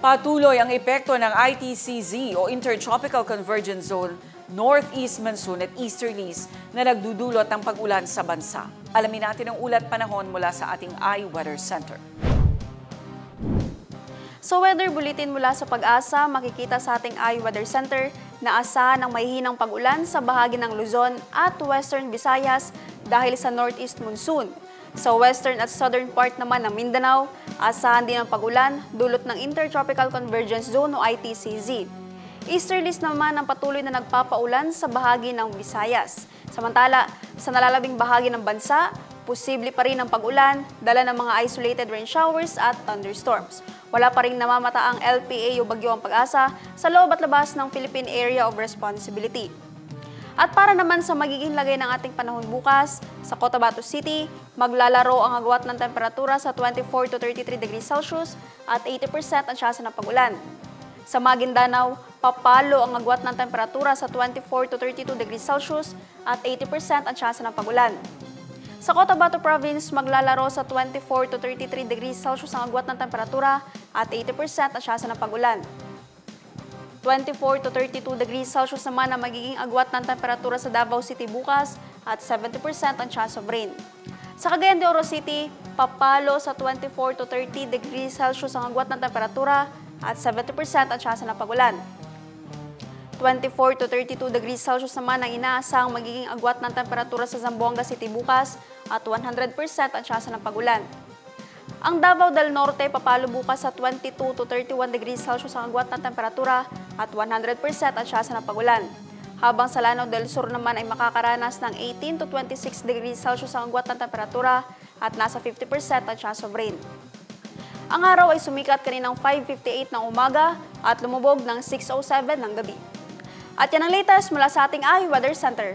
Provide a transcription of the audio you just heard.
Patuloy ang epekto ng ITCZ o Intertropical Convergence Zone, Northeast Monsoon at Easterlies na nagdudulot ng pag-ulan sa bansa. Alamin natin ang ulat panahon mula sa ating iWeather Center. Sa weather bulletin mula sa Pag-asa, makikita sa ating iWeather Center na asahan ng mahihinang pag-ulan sa bahagi ng Luzon at Western Visayas dahil sa Northeast Monsoon. Sa western at southern part naman ng Mindanao, asahan din ang pag-ulan dulot ng Intertropical Convergence Zone o ITCZ. Easterlies naman ang patuloy na nagpapaulan sa bahagi ng Visayas. Samantala, sa nalalabing bahagi ng bansa, posible pa rin ang pag-ulan, dala ng mga isolated rain showers at thunderstorms. Wala pa rin namamata ang LPA o Bagyo ang Pag-asa sa loob at labas ng Philippine Area of Responsibility. At para naman sa magiging lagay ng ating panahon bukas, sa Cotabato City, maglalaro ang agwat ng temperatura sa 24 to 33 degrees Celsius at 80% ang tsansa ng pag-ulan. Sa Maguindanao, papalo ang agwat ng temperatura sa 24 to 32 degrees Celsius at 80% ang tsansa ng pag-ulan. Sa Cotabato Province, maglalaro sa 24 to 33 degrees Celsius ang agwat ng temperatura at 80% ang tsansa ng pag-ulan. 24 to 32 degrees Celsius naman ang magiging agwat ng temperatura sa Davao City bukas at 70% ang chance of rain. Sa Cagayan de Oro City, papalo sa 24 to 30 degrees Celsius ang agwat ng temperatura at 70% ang chance ng pag-ulan. 24 to 32 degrees Celsius naman ang inaasahang magiging agwat ng temperatura sa Zamboanga City bukas at 100% ang chance ng pag-ulan. Ang Davao del Norte papalo bukas sa 22 to 31 degrees Celsius ang agwat ng temperatura at 100% ang tsansa ng pag-ulan. Habang sa Lanao del Sur naman ay makakaranas ng 18 to 26 degrees Celsius ang agwat ng temperatura at nasa 50% ang chance of rain. Ang araw ay sumikat kaninang 5:58 ng umaga at lumubog ng 6:07 ng gabi. At yan ang latest mula sa ating iWeather Center.